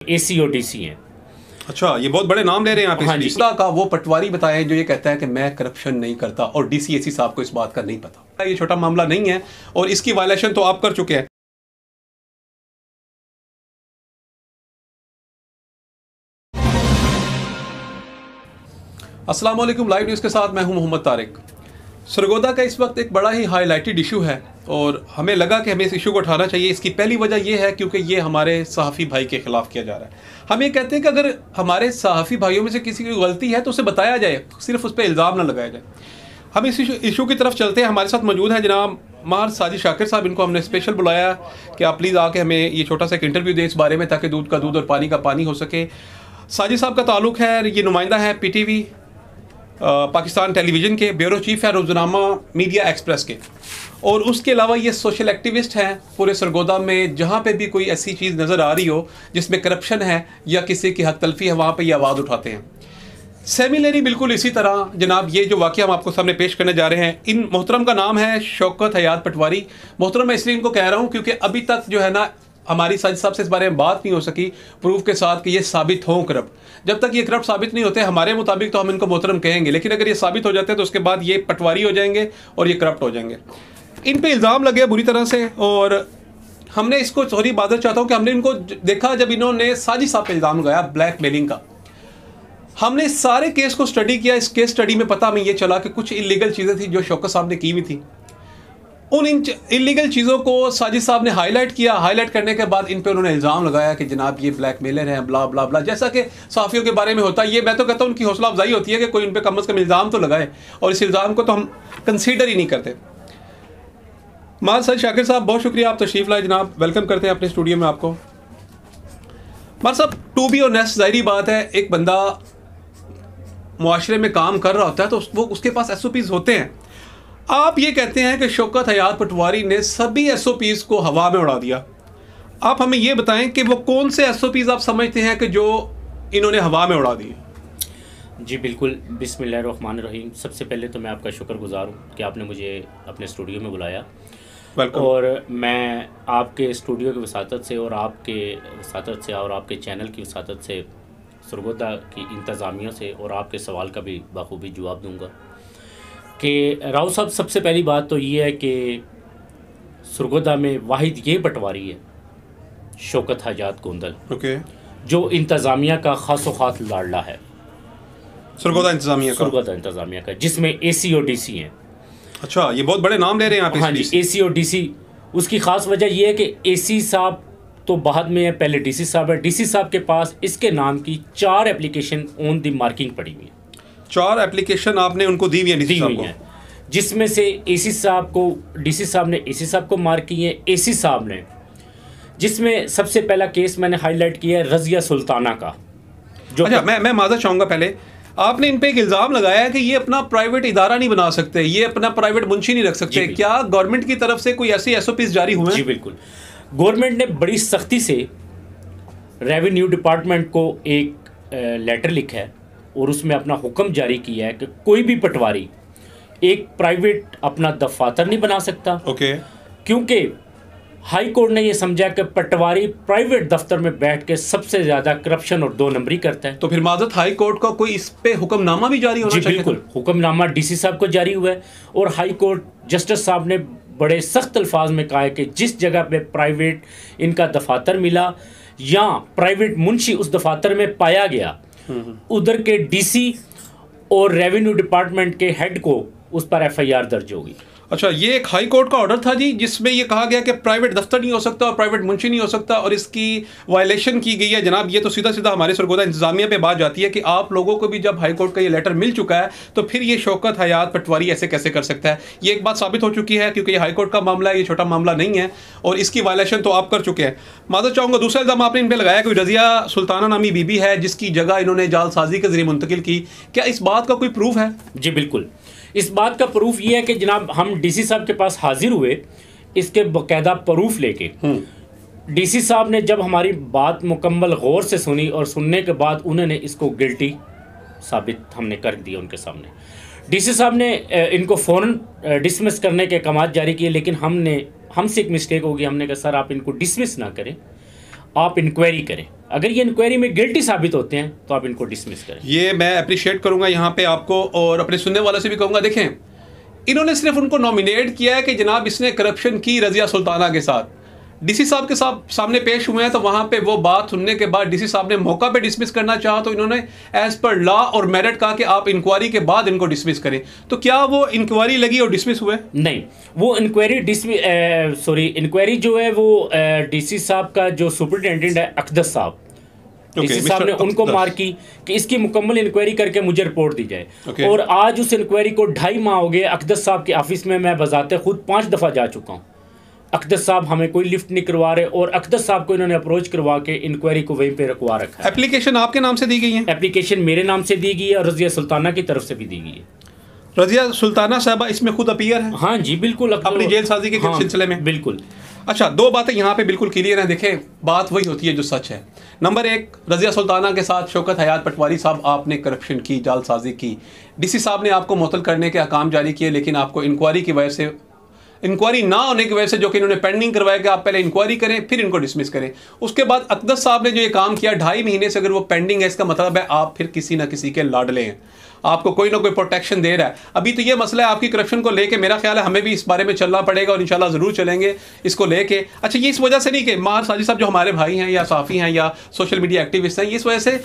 AC और DC हैं। अच्छा, ये बहुत बड़े नाम ले रहे हैं आप। हाँ जी। का वो पटवारी बताएं जो ये कहता है कि मैं करप्शन नहीं करता, और डीसी एसी साहब को इस बात का नहीं पता। ये छोटा मामला नहीं है और इसकी वायलेशन तो आप कर चुके हैं। अस्सलाम वालेकुम, लाइव न्यूज़ के साथ मैं हूं मोहम्मद तारिक। सरगोदा का इस वक्त एक बड़ा ही हाईलाइटेड इशू है और हमें लगा कि हमें इस इशू को उठाना चाहिए। इसकी पहली वजह यह है क्योंकि ये हमारे सहाफ़ी भाई के ख़िलाफ़ किया जा रहा है। हम ये कहते हैं कि अगर हमारे सहाफ़ी भाइयों में से किसी की गलती है तो उसे बताया जाए, सिर्फ उस पर इल्ज़ाम ना लगाया जाए। हम इस इशू की तरफ चलते हैं। हमारे साथ मौजूद हैं जनाब माहर साजिद शाकिर साहब। इनको हमने स्पेशल बुलाया कि आप प्लीज़ आके हमें ये छोटा सा एक इंटरव्यू दें इस बारे में, ताकि दूध का दूध और पानी का पानी हो सके। साजिद साहब का ताल्लुक़ है, ये नुमाइंदा है PTV पाकिस्तान टेलीविज़न के, ब्यूरो चीफ़ है रोज़नामा मीडिया एक्सप्रेस के, और उसके अलावा ये सोशल एक्टिविस्ट हैं पूरे सरगोदा में। जहाँ पे भी कोई ऐसी चीज़ नज़र आ रही हो जिसमें करप्शन है या किसी की हक तलफी है, वहाँ पे ये आवाज़ उठाते हैं। सेमिलरी बिल्कुल इसी तरह जनाब ये जो वाक़या हम आपको सामने पेश करने जा रहे हैं, इन मोहतरम का नाम है शौकत हयात पटवारी। मोहतरम मैं इसलिए इनको कह रहा हूँ क्योंकि अभी तक जो है ना हमारी साजिद साहब से इस बारे में बात नहीं हो सकी प्रूफ के साथ कि ये साबित हों करप्ट। जब तक ये करप्ट साबित नहीं होते हमारे मुताबिक तो हम इनको मोहतरम कहेंगे, लेकिन अगर ये साबित हो जाते हैं तो उसके बाद ये पटवारी हो जाएंगे और ये करप्ट हो जाएंगे। इन पे इल्ज़ाम लगे बुरी तरह से, और हमने इसको सॉरी बादल चाहता हूँ कि हमने इनको देखा जब इन्होंने साजिद साहब पर इल्ज़ाम लगाया ब्लैक मेलिंग का। हमने सारे केस को स्टडी किया। इस केस स्टडी में पता हमें ये चला कि कुछ इलीगल चीज़ें थी जो शौकत साहब ने की हुई थी। उन इलीगल चीज़ों को साजिद साहब ने हाईलाइट किया। हाईलाइट करने के बाद इन पे उन्होंने इल्ज़ाम लगाया कि जनाब ये ब्लैकमेलर हैं, ब्ला ब्ला ब्ला, जैसा कि सहाफ़ियों के बारे में होता है। ये मैं तो कहता हूँ उनकी हौसला अफजाई होती है कि कोई उन पे कम अज़ कम इल्ज़ाम तो लगाए, और इस इल्ज़ाम को तो हम कंसीडर ही नहीं करते। माहर साजिद शाकिर साहब, बहुत शुक्रिया आप तशरीफ़ लाए जनाब। वेलकम करते हैं अपने स्टूडियो में आपको। माहर साहब, टू बी ऑनेस्ट, ज़ाहिरी बात है एक बंदा मुआशरे में काम कर रहा होता है तो वो उसके पास SOPs होते हैं। आप ये कहते हैं कि शौकत हयात पटवारी ने सभी SOPs को हवा में उड़ा दिया। आप हमें ये बताएं कि वो कौन से SOPs आप समझते हैं कि जो इन्होंने हवा में उड़ा दिए? जी बिल्कुल, बिस्मिल्लाहिर्रहमानिर्रहीम। सबसे पहले तो मैं आपका शुक्रगुजार हूँ कि आपने मुझे अपने स्टूडियो में बुलाया। और मैं आपके स्टूडियो की वसातत से और आपके चैनल की वसातत से सरगोदा की इंतज़ामिया से और आपके सवाल का भी बखूबी जवाब दूंगा कि राव साहब, सबसे पहली बात तो ये है कि सरगोदा में वाहिद ये पटवारी है शौकत हयात गोंदल, जो इंतज़ामिया का खासो खास लाडला है। सरगोदा इंतज़ामिया का जिसमें AC और DC हैं। अच्छा, ये बहुत बड़े नाम ले रहे हैं आप। हाँ जी, AC और DC। उसकी ख़ास वजह यह है कि AC साहब तो बाद में है, पहले DC साहब है। DC साहब के पास इसके नाम की 4 एप्लीकेशन ऑन दी मार्किंग पड़ी हुई है। 4 एप्लीकेशन आपने उनको दी हुई है, जिसमें से DC साहब को DC साहब ने AC साहब को मार्क की है। AC साहब ने, जिसमें सबसे पहला केस मैंने हाईलाइट किया है रज़िया सुल्ताना का। जो अच्छा, मैं माज़रत चाहूँगा, पहले आपने इन पे एक इल्ज़ाम लगाया है कि ये अपना प्राइवेट इदारा नहीं बना सकते, ये अपना प्राइवेट मुंशी नहीं रख सकते। क्या गवर्नमेंट की तरफ से कोई ऐसी SOPs जारी हुए हैं? जी बिल्कुल, गवर्नमेंट ने बड़ी सख्ती से रेवेन्यू डिपार्टमेंट को एक लेटर लिखा है और उसमें अपना हुक्म जारी किया है कि कोई भी पटवारी एक प्राइवेट अपना दफातर नहीं बना सकता। क्योंकि हाई कोर्ट ने यह समझा कि पटवारी प्राइवेट दफ्तर में बैठ के सबसे ज़्यादा करप्शन और 2 नंबरी करता है। तो फिर माज़रत हाई कोर्ट का कोई इस पे हुक्मनामा भी जारी होना चाहिए? बिल्कुल, हुक्मनामा DC साहब को जारी हुआ है और हाई कोर्ट जस्टिस साहब ने बड़े सख्त अल्फाज में कहा है कि जिस जगह पे प्राइवेट इनका दफातर मिला या प्राइवेट मुंशी उस दफातर में पाया गया, उधर के DC और रेवेन्यू डिपार्टमेंट के हेड को उस पर FIR दर्ज होगी। अच्छा, ये एक हाई कोर्ट का ऑर्डर था जी, जिसमें ये कहा गया कि प्राइवेट दफ्तर नहीं हो सकता और प्राइवेट मुंशी नहीं हो सकता, और इसकी वायलेशन की गई है। जनाब, ये तो सीधा सीधा हमारे सरगोदा इंतजामिया पे बात जाती है कि आप लोगों को भी जब हाई कोर्ट का ये लेटर मिल चुका है तो फिर ये शौकत हयात पटवारी ऐसे कैसे कर सकता है? ये एक बात साबित हो चुकी है क्योंकि ये हाई कोर्ट का मामला है, ये छोटा मामला नहीं है, और इसकी वायलेशन तो आप कर चुके हैं। माज़रत चाहूँगा, दूसरा इल्ज़ाम आपने इन पर लगाया कि रज़िया सुल्ताना नामी बीबी है जिसकी जगह इन्होंने जालसाजी के जरिए मुंतकिल की। क्या इस बात का कोई प्रूफ है? जी बिल्कुल, इस बात का प्रूफ ये है कि जनाब हम DC साहब के पास हाजिर हुए इसके बाकायदा प्रूफ लेके। DC साहब ने जब हमारी बात मुकम्मल गौर से सुनी और सुनने के बाद उन्होंने इसको गिल्टी साबित हमने कर दिया उनके सामने। DC साहब ने इनको फ़ौरन डिसमिस करने के अहकाम जारी किए, लेकिन हमसे एक मिस्टेक होगी। हमने कहा सर आप इनको डिसमिस ना करें, आप इंक्वायरी करें। अगर ये इंक्वायरी में गिल्टी साबित होते हैं तो आप इनको डिसमिस करें। ये मैं अप्रिशिएट करूंगा यहाँ पे आपको, और अपने सुनने वालों से भी कहूँगा, देखें इन्होंने सिर्फ उनको नॉमिनेट किया है कि जनाब इसने करप्शन की रज़िया सुल्ताना के साथ, डीसी साहब के सामने पेश हुए हैं, तो वहाँ पे वो बात सुनने के बाद डीसी साहब ने मौका पे डिसमिस करना चाहा तो इन्होंने एज पर लॉ और मेरिट कहा कि आप इंक्वायरी के बाद इनको डिसमिस करें। तो क्या वो इंक्वायरी लगी और डिसमिस हुए? नहीं, वो इंक्वायरी जो है वो डीसी साहब का जो सुपरिटेंडेंट है अकदस साहब, डीसी साहब ने उनको मार की कि इसकी मुकम्मल इंक्वायरी करके मुझे रिपोर्ट दी जाए। और आज उस इंक्वायरी को 2.5 माह हो गए। अकदस साहब के ऑफिस में मैं बजाते खुद 5 दफ़ा जा चुका हूँ। अकदस साहब हमें कोई लिफ्ट नहीं करवा रहे, और अकदस साहब को इन्होंने अप्रोच करवा के इंक्वायरी को वहीं पे रखवा रखा है। एप्लीकेशन आपके नाम से दी गई है? एप्लीकेशन मेरे नाम से दी गई है और रज़िया सुल्ताना की तरफ से भी दी गई है। रज़िया सुल्ताना साहबा इसमें खुद अपीयर है? हाँ जी बिल्कुल, अपनी जेल साजी के सिलसिले में। बिल्कुल। अच्छा, 2 बातें यहाँ पे बिल्कुल क्लियर हैं। देखें, बात वही होती है जो सच है। नंबर 1, रज़िया सुल्ताना के साथ शौकत हयात पटवारी साहब आपने करप्शन की, जालसाजी की, डीसी साहब ने आपको मुअत्तल करने के अहकाम जारी किए, लेकिन आपको इंक्वायरी की वजह से, इंक्वायरी ना होने की वजह से, जो कि इन्होंने पेंडिंग करवाया कि आप पहले इंक्वायरी करें फिर इनको डिसमिस करें, उसके बाद अकदस साहब ने जो ये काम किया 2.5 महीने से अगर वो पेंडिंग है, इसका मतलब है आप फिर किसी ना किसी के लाडले हैं, आपको कोई ना कोई प्रोटेक्शन दे रहा है। अभी तो ये मसला है आपकी करप्शन को लेके, मेरा ख्याल है हमें भी इस बारे में चलना पड़ेगा और इंशाल्लाह ज़रूर चलेंगे इसको लेके। अच्छा, ये इस वजह से नहीं कि मार साजिद साहब जो हमारे भाई हैं या साफ़ी हैं या सोशल मीडिया एक्टिविस्ट हैं, इस वजह से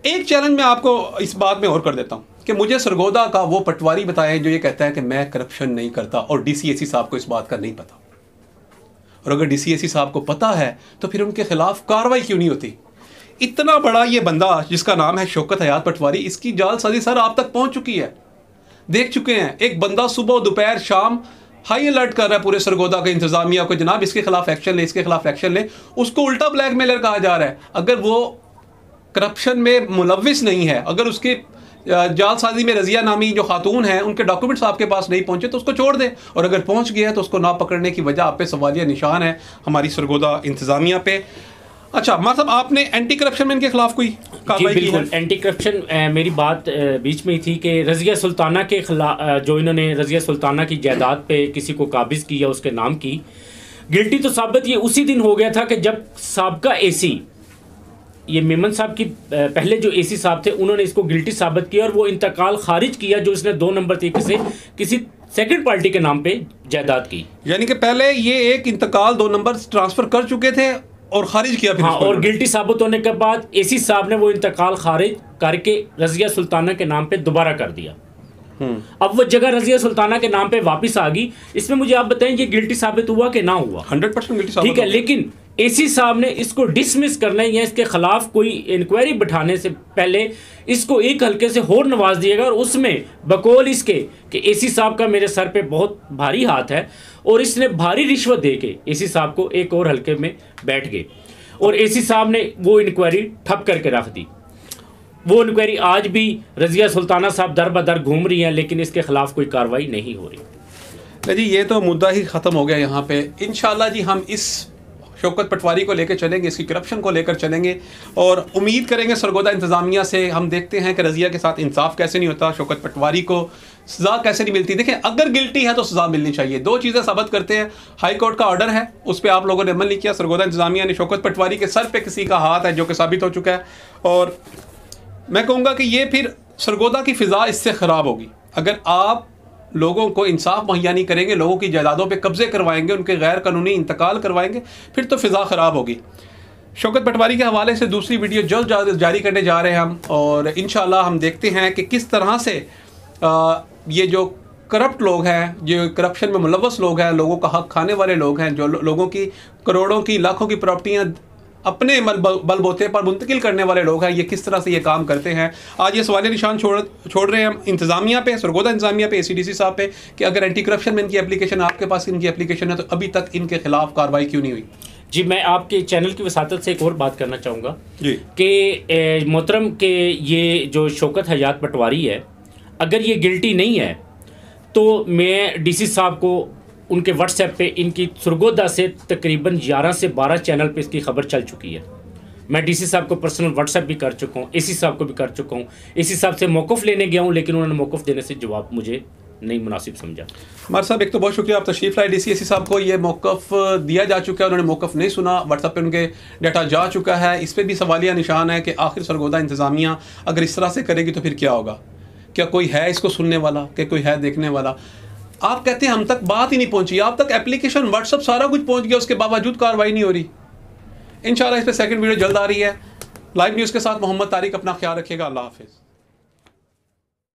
एक चैलेंज मैं आपको इस बात में और कर देता हूँ कि मुझे सरगोदा का वो पटवारी बताएं जो ये कहता है कि मैं करप्शन नहीं करता, और डीसीएसी साहब को इस बात का नहीं पता। और अगर डीसीएसी साहब को पता है तो फिर उनके खिलाफ कार्रवाई क्यों नहीं होती? इतना बड़ा ये बंदा जिसका नाम है शौकत हयात पटवारी, इसकी जालसाजी सर आप तक पहुंच चुकी है, देख चुके हैं। एक बंदा सुबह दोपहर शाम हाई अलर्ट कर रहा है पूरे सरगोदा के इंतजामिया को, जनाब इसके खिलाफ एक्शन ले, इसके खिलाफ एक्शन ले। उसको उल्टा ब्लैकमेलर कहा जा रहा है। अगर वो करप्शन में मुलविस नहीं है, अगर उसके जालसाजी में रज़िया नामी जो खातून है उनके डॉक्यूमेंट्स आपके पास नहीं पहुंचे तो उसको छोड़ दें, और अगर पहुंच गया तो उसको ना पकड़ने की वजह आप पे सवालिया निशान है हमारी सरगोदा इंतजामिया पे। अच्छा, मां साहब आपने एंटी करप्शन में इनके खिलाफ कोई कार्रवाई की है? एंटी करप्शन मेरी बात बीच में ही थी कि रज़िया सुल्ताना के खिलाफ, जो इन्होंने रज़िया सुल्ताना की जायदाद पे किसी को काबिज किया उसके नाम की, गिल्टी तो साबित ये उसी दिन हो गया था कि जब साबका एसी, ये मेमन साहब की पहले जो एसी साहब थे, उन्होंने इसको गिल्टी साबित किया और वो इंतकाल खारिज किया जो इसने 2 नंबर तरीके से किसी सेकंड पार्टी के नाम पे जायदाद की। यानी कि पहले ये एक इंतकाल 2 नंबर ट्रांसफर कर चुके थे और खारिज किया फिर। हाँ, और गिल्टी साबित होने के बाद एसी साहब ने वो इंतकाल खारिज करके रज़िया सुल्ताना के नाम पे दोबारा कर दिया। अब वो जगह रज़िया सुल्ताना के नाम पे वापस आ गई। इसमें मुझे आप बताएं ये गिल्टी साबित हुआ कि ना हुआ? 100% गिल्टी साबित। ठीक है, लेकिन एसी साहब ने इसको डिसमिस करना या इसके खिलाफ कोई इंक्वायरी बिठाने से पहले इसको एक हल्के से होर नवाज दिएगा, और उसमें बकौल इसके कि एसी साहब का मेरे सर पे बहुत भारी हाथ है और इसने भारी रिश्वत दे के एसी साहब को एक और हल्के में बैठ गए, और एसी साहब ने वो इंक्वायरी ठप करके रख दी। वो इंक्वायरी आज भी रज़िया सुल्ताना साहब दर बदर घूम रही हैं, लेकिन इसके खिलाफ कोई कार्रवाई नहीं हो रही। जी, ये तो मुद्दा ही ख़त्म हो गया यहाँ पे। इंशाल्लाह जी हम इस शौकत पटवारी को लेकर चलेंगे, इसकी करप्शन को लेकर चलेंगे, और उम्मीद करेंगे सरगोदा इंतज़ामिया से। हम देखते हैं कि रज़िया के साथ इंसाफ कैसे नहीं होता, शौकत पटवारी को सज़ा कैसे नहीं मिलती। देखें, अगर गिल्टी है तो सज़ा मिलनी चाहिए। 2 चीज़ें साबित करते हैं। हाई कोर्ट का ऑर्डर है, उस पर आप लोगों ने अमल नहीं किया। सरगोदा इंतज़ामिया ने शौकत पटवारी के सर पर किसी का हाथ है जो कि साबित हो चुका है, और मैं कहूँगा कि ये फिर सरगोदा की फ़िज़ा इससे ख़राब होगी। अगर आप लोगों को इंसाफ मुहैया नहीं करेंगे, लोगों की जायदादों पे कब्जे करवाएंगे, उनके गैर कानूनी इंतकाल करवाएंगे, फिर तो फ़िज़ा ख़राब होगी। शौकत पटवारी के हवाले से दूसरी वीडियो जल्द जारी करने जा रहे हैं हम, और इंशाल्लाह हम देखते हैं कि किस तरह से ये जो करप्ट लोग हैं, जो करप्शन में मुलव्वस लोग हैं, लोगों का हक खाने वाले लोग हैं, जो लोगों की करोड़ों की लाखों की प्रॉपर्टियाँ अपने बलबोते पर मुंतकिल करने वाले लोग हैं, ये किस तरह से ये काम करते हैं। आज ये सवालिया निशान छोड़ रहे हैं हम इंतज़ामिया पे, सरगोदा इंतज़ामिया पे, एसीडीसी साहब पे, कि अगर एंटी करप्शन में इनकी एप्लीकेशन, आपके पास इनकी एप्लीकेशन है, तो अभी तक इनके खिलाफ कार्रवाई क्यों नहीं हुई? जी, मैं आपके चैनल की वसातत से एक और बात करना चाहूँगा जी कि मोहतरम के ये जो शौकत हयात पटवारी है, अगर ये गिल्टी नहीं है तो मैं डीसी साहब को उनके व्हाट्सएप पे इनकी सरगोदा से तकरीबन 11 से 12 चैनल पे इसकी खबर चल चुकी है। मैं डीसी साहब को पर्सनल व्हाट्सएप भी कर चुका हूँ, एसी साहब को भी कर चुका हूँ। एसी साहब से मौक़िफ़ लेने गया हूँ, लेकिन उन्होंने मौक़िफ़ देने से जवाब मुझे नहीं मुनासिब समझा। मार साहब, एक तो बहुत शुक्रिया, आप तशरीफ़ लाए DCSC साहब को। ये मौक़िफ़ दिया जा चुका है, उन्होंने मौक़िफ़ नहीं सुना, व्हाट्सएप पे उनके डाटा जा चुका है। इस पर भी सवालिया निशान है कि आखिर सरगोदा इंतज़ामिया अगर इस तरह से करेगी तो फिर क्या होगा? क्या कोई है इसको सुनने वाला? क्या कोई है देखने वाला? आप कहते हैं हम तक बात ही नहीं पहुंची, आप तक एप्लीकेशन व्हाट्सएप सारा कुछ पहुंच गया, उसके बावजूद कार्रवाई नहीं हो रही। इंशाल्लाह इस पर सेकंड वीडियो जल्द आ रही है। लाइव न्यूज़ के साथ मोहम्मद तारिक, अपना ख्याल रखिएगा। अल्लाह हाफिज़।